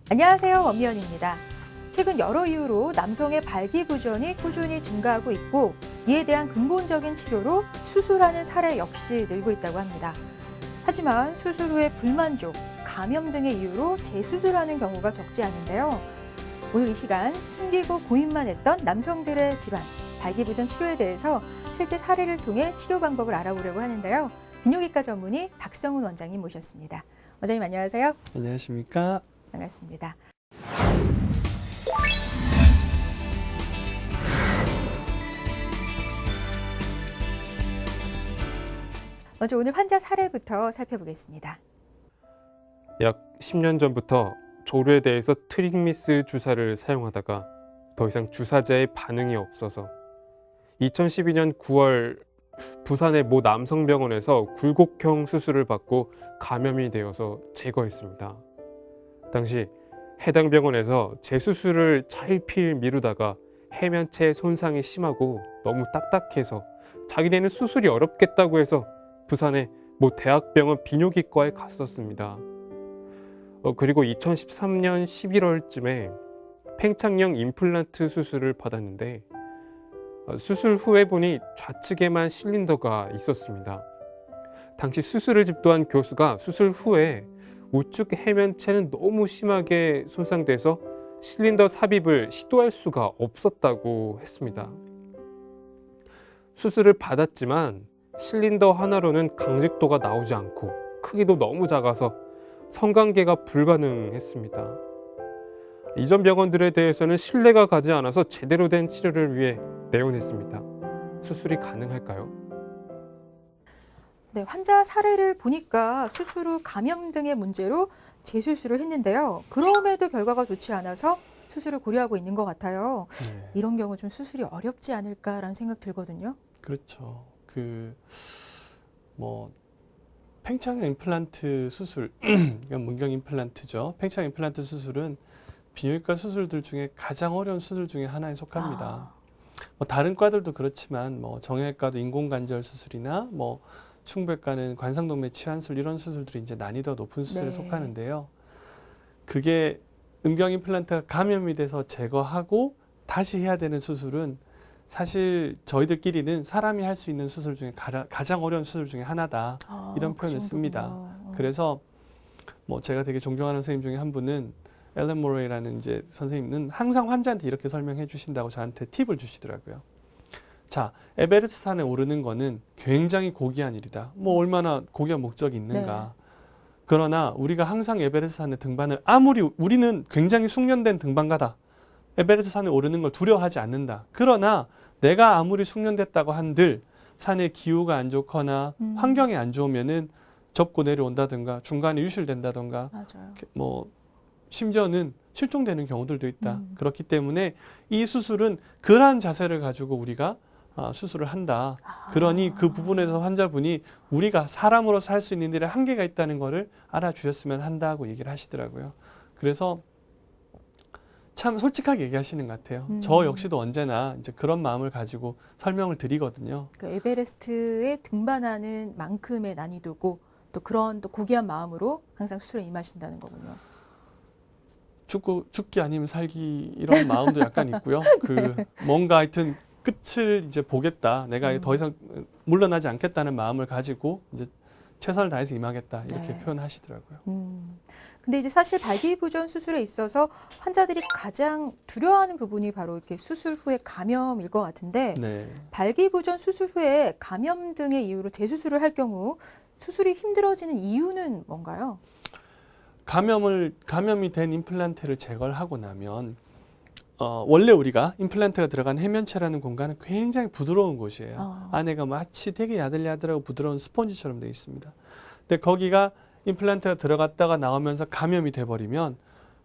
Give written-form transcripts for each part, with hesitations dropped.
안녕하세요, 원미연입니다. 최근 여러 이유로 남성의 발기부전이 꾸준히 증가하고 있고 이에 대한 근본적인 치료로 수술하는 사례 역시 늘고 있다고 합니다. 하지만 수술 후에 불만족, 감염 등의 이유로 재수술하는 경우가 적지 않은데요. 오늘 이 시간 숨기고 고민만 했던 남성들의 질환, 발기부전 치료에 대해서 실제 사례를 통해 치료 방법을 알아보려고 하는데요. 비뇨기과 전문의 박성훈 원장님 모셨습니다. 원장님 안녕하세요. 안녕하십니까? 반갑습니다. 먼저 오늘 환자 사례부터 살펴보겠습니다. 약 10년 전부터 조류에 대해서 트릭미스 주사를 사용하다가 더 이상 주사제에 반응이 없어서 2012년 9월 부산의 모 남성병원에서 굴곡형 수술을 받고 감염이 되어서 제거했습니다. 당시 해당 병원에서 재수술을 차일피일 미루다가 해면체 손상이 심하고 너무 딱딱해서 자기네는 수술이 어렵겠다고 해서 부산의 모 대학병원 비뇨기과에 갔었습니다. 그리고 2013년 11월쯤에 팽창형 임플란트 수술을 받았는데 수술 후에 보니 좌측에만 실린더가 있었습니다. 당시 수술을 집도한 교수가 수술 후에 우측 해면체는 너무 심하게 손상돼서 실린더 삽입을 시도할 수가 없었다고 했습니다. 수술을 받았지만 실린더 하나로는 강직도가 나오지 않고 크기도 너무 작아서 성관계가 불가능했습니다. 이전 병원들에 대해서는 신뢰가 가지 않아서 제대로 된 치료를 위해 내원했습니다. 수술이 가능할까요? 네, 환자 사례를 보니까 수술 후 감염 등의 문제로 재수술을 했는데요. 그럼에도 결과가 좋지 않아서 수술을 고려하고 있는 것 같아요. 네. 이런 경우 좀 수술이 어렵지 않을까라는 생각 들거든요. 그렇죠. 팽창 임플란트 수술, 그러니까 문경 임플란트죠. 팽창 임플란트 수술은 비뇨기과 수술들 중에 가장 어려운 수술 중에 하나에 속합니다. 다른 과들도 그렇지만 정형외과도 인공관절 수술이나 충백과는 관상동맥 치환술 이런 수술들이 이제 난이도가 높은 수술에 속하는데요. 그게 음경 임플란트가 감염이 돼서 제거하고 다시 해야 되는 수술은 사실 저희들끼리는 사람이 할 수 있는 수술 중에 가장 어려운 수술 중에 하나다. 이런 표현을 씁니다. 그래서 제가 되게 존경하는 선생님 중에 한 분은 앨런 모레이라는 이제 선생님은 항상 환자한테 이렇게 설명해 주신다고 저한테 팁을 주시더라고요. 자, 에베레스트 산에 오르는 거는 굉장히 고귀한 일이다. 얼마나 고귀한 목적이 있는가. 네. 그러나 우리가 항상 에베레스트 산에 등반을 아무리 우리는 굉장히 숙련된 등반가다. 에베레스트 산에 오르는 걸 두려워하지 않는다. 그러나 내가 아무리 숙련됐다고 한들 산의 기후가 안 좋거나 환경이 안 좋으면은 접고 내려온다든가 중간에 유실된다든가 맞아요. 심지어는 실종되는 경우들도 있다. 그렇기 때문에 이 수술은 그러한 자세를 가지고 우리가 수술을 한다. 그러니 그 부분에서 환자분이 우리가 사람으로서 할 수 있는 일에 한계가 있다는 것을 알아주셨으면 한다고 얘기를 하시더라고요. 그래서 참 솔직하게 얘기하시는 것 같아요. 저 역시도 언제나 이제 그런 마음을 가지고 설명을 드리거든요. 그 에베레스트에 등반하는 만큼의 난이도고 또 그런 또 고귀한 마음으로 항상 수술에 임하신다는 거군요. 죽기 아니면 살기 이런 마음도 약간 있고요. 뭔가 하여튼 끝을 이제 보겠다. 내가 더 이상 물러나지 않겠다는 마음을 가지고 이제 최선을 다해서 임하겠다. 이렇게 표현하시더라고요. 근데 이제 사실 발기부전 수술에 있어서 환자들이 가장 두려워하는 부분이 바로 이렇게 수술 후에 감염일 것 같은데 발기부전 수술 후에 감염 등의 이유로 재수술을 할 경우 수술이 힘들어지는 이유는 뭔가요? 감염이 된 임플란트를 제거를 하고 나면 원래 우리가 임플란트가 들어간 해면체라는 공간은 굉장히 부드러운 곳이에요. 안에가 마치 되게 야들야들하고 부드러운 스펀지처럼 되어 있습니다. 근데 거기가 임플란트가 들어갔다가 나오면서 감염이 돼버리면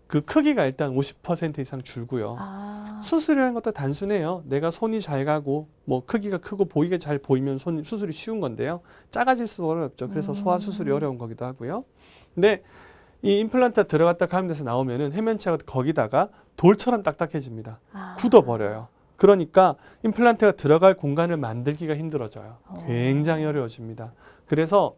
그 크기가 일단 50% 이상 줄고요. 수술이라는 것도 단순해요. 내가 손이 잘 가고 크기가 크고 보기가 잘 보이면 수술이 쉬운 건데요. 작아질수록 어렵죠. 그래서 소화 수술이 어려운 거기도 하고요. 근데 이 임플란트가 들어갔다 감염돼서 나오면은 해면체가 거기다가 돌처럼 딱딱해집니다. 굳어버려요. 그러니까 임플란트가 들어갈 공간을 만들기가 힘들어져요. 굉장히 어려워집니다. 그래서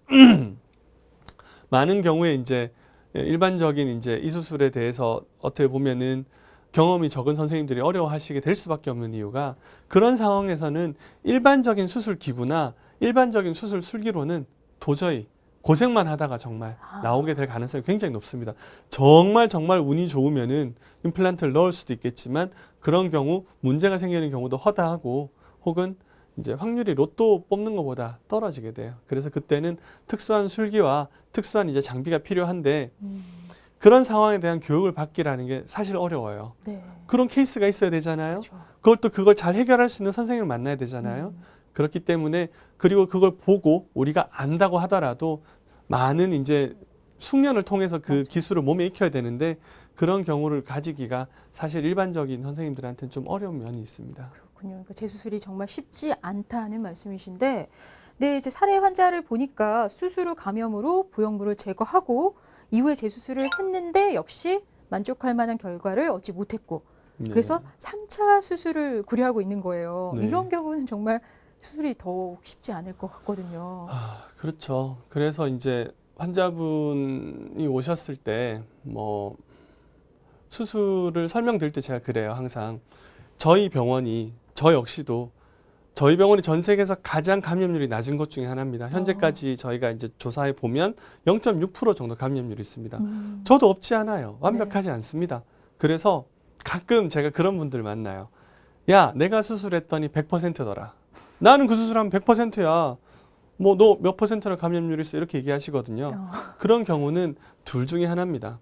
많은 경우에 이제 일반적인 이제 이 수술에 대해서 어떻게 보면은 경험이 적은 선생님들이 어려워하시게 될 수밖에 없는 이유가 그런 상황에서는 일반적인 수술 기구나 일반적인 수술 술기로는 도저히 고생만 하다가 정말 나오게 될 가능성이 굉장히 높습니다. 정말 운이 좋으면은 임플란트를 넣을 수도 있겠지만 그런 경우 문제가 생기는 경우도 허다하고 혹은 이제 확률이 로또 뽑는 것보다 떨어지게 돼요. 그래서 그때는 특수한 술기와 특수한 이제 장비가 필요한데 그런 상황에 대한 교육을 받기라는 게 사실 어려워요. 네. 그런 케이스가 있어야 되잖아요. 그렇죠. 그걸 잘 해결할 수 있는 선생님을 만나야 되잖아요. 그렇기 때문에 그리고 그걸 보고 우리가 안다고 하더라도 많은 이제 숙련을 통해서 그 맞아요. 기술을 몸에 익혀야 되는데 그런 경우를 가지기가 사실 일반적인 선생님들한테는 좀 어려운 면이 있습니다. 그렇군요. 그러니까 재수술이 정말 쉽지 않다는 말씀이신데, 네, 이제 사례 환자를 보니까 수술 후 감염으로 부영물을 제거하고 이후에 재수술을 했는데 역시 만족할 만한 결과를 얻지 못했고, 네. 그래서 3차 수술을 고려하고 있는 거예요. 네. 이런 경우는 정말 수술이 더욱 쉽지 않을 것 같거든요. 그렇죠. 그래서 이제 환자분이 오셨을 때 뭐 수술을 설명드릴 때 제가 그래요. 항상 저희 병원이 저 역시도 저희 병원이 전 세계에서 가장 감염률이 낮은 곳 중에 하나입니다. 현재까지 저희가 이제 조사해 보면 0.6% 정도 감염률이 있습니다. 저도 없지 않아요. 완벽하지 않습니다. 그래서 가끔 제가 그런 분들 만나요. 야, 내가 수술했더니 100%더라. 나는 그 수술하면 100%야. 뭐 너 몇 퍼센트나 감염률이 있어 이렇게 얘기하시거든요. 그런 경우는 둘 중에 하나입니다.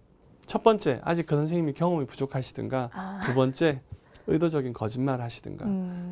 첫 번째, 아직 그 선생님이 경험이 부족하시든가 두 번째, 의도적인 거짓말 하시든가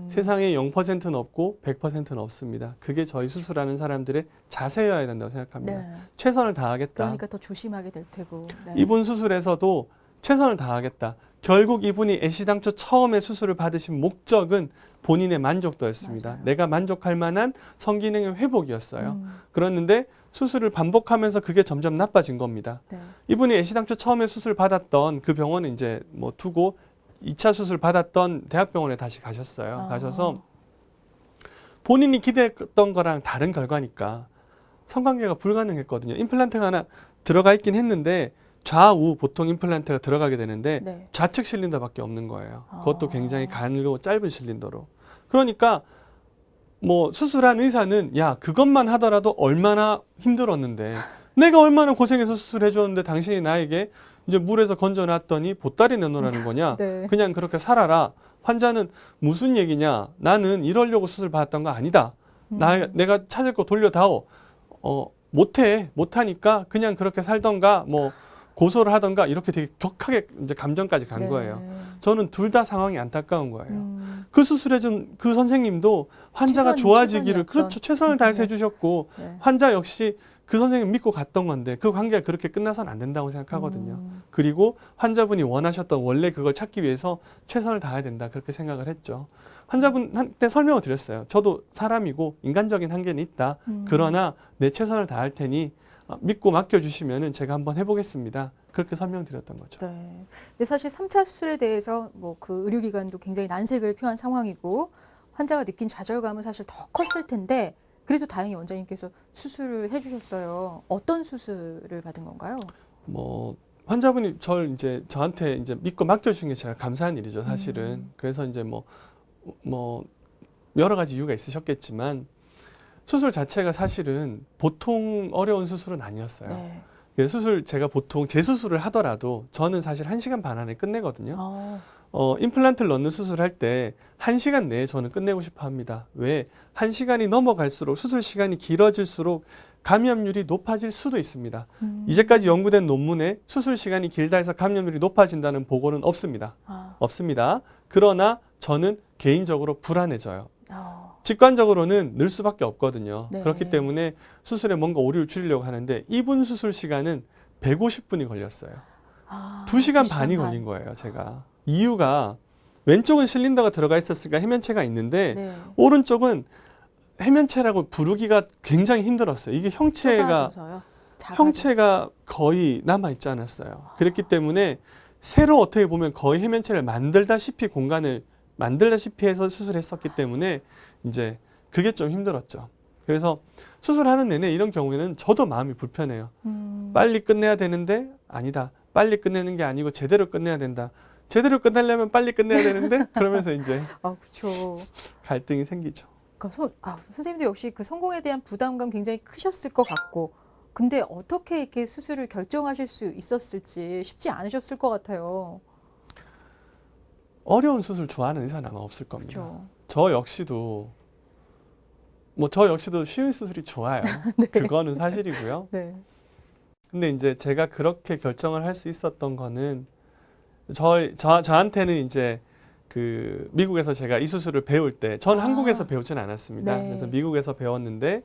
세상에 0%는 없고 100%는 없습니다. 그게 저희 수술하는 사람들의 자세여야 된다고 생각합니다. 네. 최선을 다하겠다. 그러니까 더 조심하게 될 테고. 네. 이분 수술에서도 최선을 다하겠다. 결국 이분이 애시당초 처음에 수술을 받으신 목적은 본인의 만족도였습니다. 맞아요. 내가 만족할 만한 성기능의 회복이었어요. 그랬는데 수술을 반복하면서 그게 점점 나빠진 겁니다. 네. 이분이 애시당초 처음에 수술 받았던 그 병원을 이제 뭐 두고 2차 수술 받았던 대학병원에 다시 가셨어요. 가셔서 본인이 기대했던 거랑 다른 결과니까 성관계가 불가능했거든요. 임플란트가 하나 들어가 있긴 했는데 좌우 보통 임플란트가 들어가게 되는데 네. 좌측 실린더밖에 없는 거예요. 그것도 굉장히 가늘고 짧은 실린더로. 그러니까 뭐 수술한 의사는 야, 그것만 하더라도 얼마나 힘들었는데 내가 얼마나 고생해서 수술해 줬는데 당신이 나에게 이제 물에서 건져놨더니 보따리 내놓으라는 거냐? 네. 그냥 그렇게 살아라. 환자는 무슨 얘기냐? 나는 이러려고 수술 받았던 거 아니다. 내가 찾을 거 돌려다오. 못하니까 그냥 그렇게 살던가 뭐 고소를 하던가 이렇게 되게 격하게 이제 감정까지 간 네. 거예요. 저는 둘 다 상황이 안타까운 거예요. 그 수술해준 그 선생님도 환자가 좋아지기를 그렇죠. 최선을 다해서 해주셨고 네. 환자 역시 그 선생님 믿고 갔던 건데 그 관계가 그렇게 끝나서는 안 된다고 생각하거든요. 그리고 환자분이 원하셨던 원래 그걸 찾기 위해서 최선을 다해야 된다 그렇게 생각을 했죠. 환자분한테 설명을 드렸어요. 저도 사람이고 인간적인 한계는 있다. 그러나 내 최선을 다할 테니 믿고 맡겨주시면은 제가 한번 해보겠습니다. 그렇게 설명드렸던 거죠. 네. 근데 사실 3차 수술에 대해서 뭐 그 의료기관도 굉장히 난색을 표한 상황이고 환자가 느낀 좌절감은 사실 더 컸을 텐데 그래도 다행히 원장님께서 수술을 해주셨어요. 어떤 수술을 받은 건가요? 뭐 환자분이 저한테 이제 믿고 맡겨주신 게 제가 감사한 일이죠, 사실은. 그래서 이제 뭐 여러 가지 이유가 있으셨겠지만 수술 자체가 사실은 보통 어려운 수술은 아니었어요. 네. 제가 보통 재수술을 하더라도 저는 사실 1시간 반 안에 끝내거든요. 임플란트를 넣는 수술할 때 1시간 내에 저는 끝내고 싶어 합니다. 왜? 1시간이 넘어갈수록 수술 시간이 길어질수록 감염률이 높아질 수도 있습니다. 이제까지 연구된 논문에 수술 시간이 길다 해서 감염률이 높아진다는 보고는 없습니다. 없습니다. 그러나 저는 개인적으로 불안해져요. 직관적으로는 늘 수밖에 없거든요. 네. 그렇기 때문에 수술에 뭔가 오류를 줄이려고 하는데 이분 수술 시간은 150분이 걸렸어요. 2시간 반이 걸린 거예요, 제가. 이유가 왼쪽은 실린더가 들어가 있었으니까 해면체가 있는데 네. 오른쪽은 해면체라고 부르기가 굉장히 힘들었어요. 이게 형체가 거의 남아있지 않았어요. 그렇기 때문에 새로 어떻게 보면 거의 해면체를 만들다시피 해서 수술했었기 때문에 이제 그게 좀 힘들었죠. 그래서 수술하는 내내 이런 경우에는 저도 마음이 불편해요. 빨리 끝내야 되는데 아니다. 빨리 끝내는 게 아니고 제대로 끝내야 된다. 제대로 끝내려면 빨리 끝내야 되는데 그러면서 이제 그렇죠. 갈등이 생기죠. 그러니까 선생님도 역시 그 성공에 대한 부담감 굉장히 크셨을 것 같고, 근데 어떻게 이렇게 수술을 결정하실 수 있었을지 쉽지 않으셨을 것 같아요. 어려운 수술 좋아하는 의사는 아마 없을 겁니다. 그렇죠. 저 역시도 쉬운 수술이 좋아요. 네. 그거는 사실이고요. 네. 근데 이제 제가 그렇게 결정을 할 수 있었던 거는 저한테는 이제 그 미국에서 제가 이 수술을 배울 때 전 한국에서 배우진 않았습니다. 네. 그래서 미국에서 배웠는데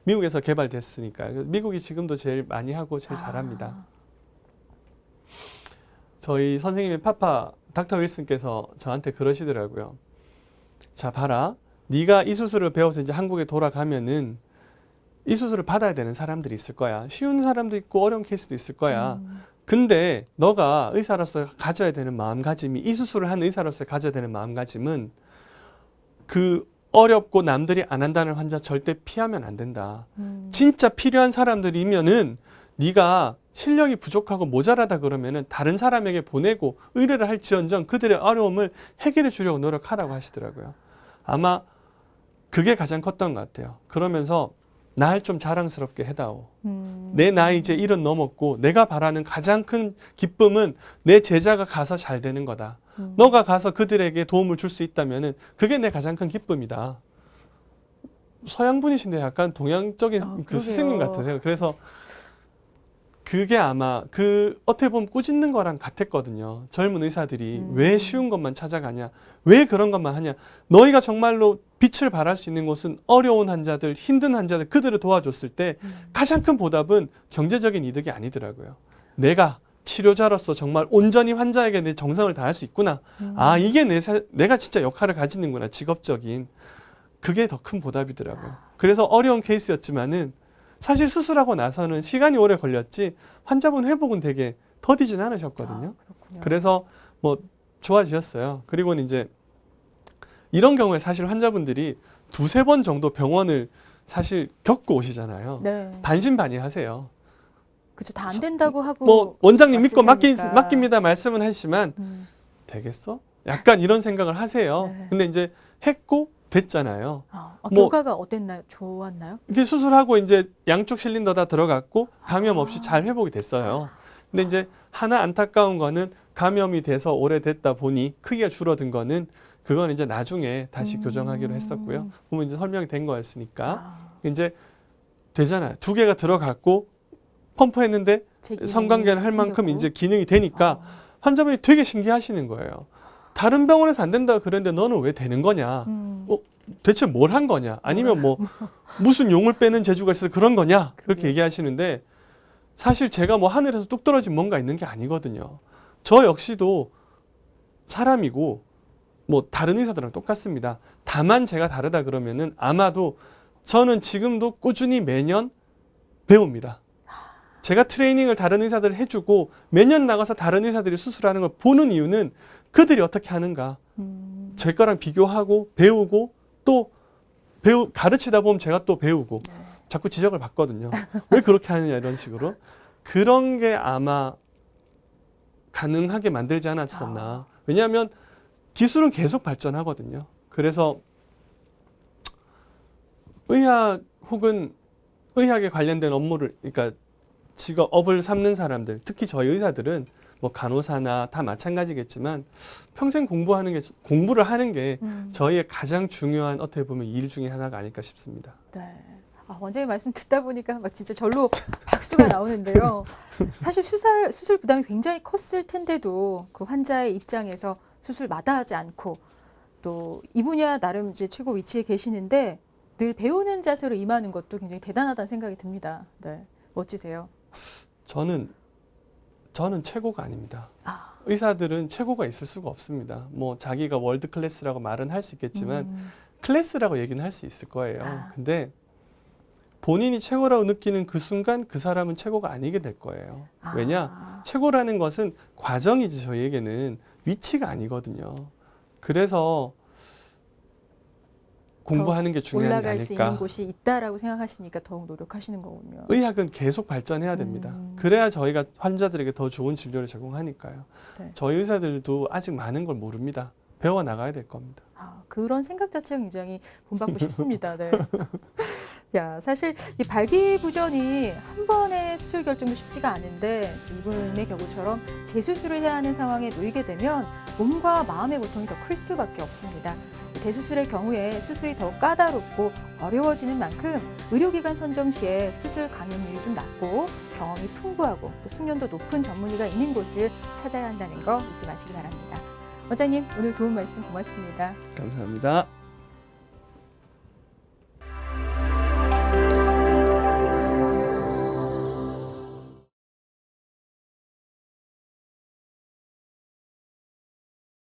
미국에서 개발됐으니까 미국이 지금도 제일 많이 하고 제일 잘합니다. 저희 선생님의 파파 닥터 윌슨께서 저한테 그러시더라고요. 자, 봐라. 네가 이 수술을 배워서 이제 한국에 돌아가면은 이 수술을 받아야 되는 사람들이 있을 거야. 쉬운 사람도 있고 어려운 케이스도 있을 거야. 근데 너가 의사로서 가져야 되는 마음가짐이, 이 수술을 한 의사로서 가져야 되는 마음가짐은 그 어렵고 남들이 안 한다는 환자 절대 피하면 안 된다. 진짜 필요한 사람들이면은 네가 실력이 부족하고 모자라다 그러면은 다른 사람에게 보내고 의뢰를 할지언정 그들의 어려움을 해결해 주려고 노력하라고 하시더라고요. 아마 그게 가장 컸던 것 같아요. 그러면서 날 좀 자랑스럽게 해다오. 내 나이 이제 70 넘었고 내가 바라는 가장 큰 기쁨은 내 제자가 가서 잘 되는 거다. 너가 가서 그들에게 도움을 줄 수 있다면은 그게 내 가장 큰 기쁨이다. 서양 분이신데 약간 동양적인 그 스승님 같으세요. 그래서 그게 아마 어떻게 보면 꾸짖는 거랑 같았거든요. 젊은 의사들이 왜 쉬운 것만 찾아가냐, 왜 그런 것만 하냐. 너희가 정말로 빛을 발할 수 있는 곳은 어려운 환자들, 힘든 환자들, 그들을 도와줬을 때 가장 큰 보답은 경제적인 이득이 아니더라고요. 내가 치료자로서 정말 온전히 환자에게 내 정성을 다할 수 있구나. 이게 내가 진짜 역할을 가지는구나. 직업적인. 그게 더 큰 보답이더라고요. 그래서 어려운 케이스였지만은 사실 수술하고 나서는 시간이 오래 걸렸지 환자분 회복은 되게 더디진 않으셨거든요. 그래서 뭐 좋아지셨어요. 그리고는 이제 이런 경우에 사실 환자분들이 2-3번 정도 병원을 사실 겪고 오시잖아요. 네. 반신반의하세요. 그렇죠. 다 안 된다고 하고 뭐 원장님 믿고 테니까. 맡깁니다 말씀은 하시지만 되겠어? 약간 이런 생각을 하세요. 네. 근데 이제 했고 됐잖아요. 결과가 어땠나요? 좋았나요? 이게 수술하고 이제 양쪽 실린더 다 들어갔고 감염 없이 잘 회복이 됐어요. 근데 이제 하나 안타까운 거는 감염이 돼서 오래됐다 보니 크기가 줄어든 거는 그건 이제 나중에 다시 교정하기로 했었고요. 보면 이제 설명이 된 거였으니까 이제 되잖아요. 2개가 들어갔고 펌프했는데 성관계를 할 만큼 이제 기능이 되니까 환자분이 되게 신기하시는 거예요. 다른 병원에서 안 된다 그랬는데 너는 왜 되는 거냐? 대체 뭘 한 거냐? 아니면 뭐 무슨 용을 빼는 재주가 있어서 그런 거냐? 그렇게 얘기하시는데 사실 제가 뭐 하늘에서 뚝 떨어진 뭔가 있는 게 아니거든요. 저 역시도 사람이고 뭐 다른 의사들랑 똑같습니다. 다만 제가 다르다 그러면은 아마도 저는 지금도 꾸준히 매년 배웁니다. 제가 트레이닝을 다른 의사들 해주고 매년 나가서 다른 의사들이 수술하는 걸 보는 이유는 그들이 어떻게 하는가. 제 거랑 비교하고 배우고 또 가르치다 보면 제가 또 배우고 자꾸 지적을 받거든요. 왜 그렇게 하느냐 이런 식으로. 그런 게 아마 가능하게 만들지 않았었나. 왜냐하면 기술은 계속 발전하거든요. 그래서 의학 혹은 의학에 관련된 업무를, 그러니까 직업을 삼는 사람들, 특히 저희 의사들은 뭐 간호사나 다 마찬가지겠지만 평생 공부를 하는 게 저희의 가장 중요한 어떻게 보면 일 중에 하나가 아닐까 싶습니다. 네. 원장님 말씀 듣다 보니까 막 진짜 절로 박수가 나오는데요. 사실 수술 부담이 굉장히 컸을 텐데도 그 환자의 입장에서 수술 마다하지 않고 또 이 분야 나름 이제 최고 위치에 계시는데 늘 배우는 자세로 임하는 것도 굉장히 대단하다는 생각이 듭니다. 네, 멋지세요. 저는 최고가 아닙니다. 의사들은 최고가 있을 수가 없습니다. 뭐 자기가 월드 클래스라고 말은 할 수 있겠지만 클래스라고 얘기는 할 수 있을 거예요. 근데 본인이 최고라고 느끼는 그 순간 그 사람은 최고가 아니게 될 거예요. 왜냐? 최고라는 것은 과정이지 저희에게는 위치가 아니거든요. 그래서 공부하는 게 중요한 게 올라갈 수 있는 아닐까. 곳이 있다라고 생각하시니까 더욱 노력하시는 거군요. 의학은 계속 발전해야 됩니다. 그래야 저희가 환자들에게 더 좋은 진료를 제공하니까요. 네. 저희 의사들도 아직 많은 걸 모릅니다. 배워 나가야 될 겁니다. 그런 생각 자체가 굉장히 본받고 싶습니다. 네. 야, 사실 이 발기부전이 한 번의 수술 결정도 쉽지가 않은데 이분의 경우처럼 재수술을 해야 하는 상황에 놓이게 되면 몸과 마음의 고통이 더 클 수밖에 없습니다. 재수술의 경우에 수술이 더욱 까다롭고 어려워지는 만큼 의료기관 선정 시에 수술 감염률이 좀 낮고 경험이 풍부하고 또 숙련도 높은 전문의가 있는 곳을 찾아야 한다는 거 잊지 마시기 바랍니다. 원장님, 오늘 도움 말씀 고맙습니다. 감사합니다.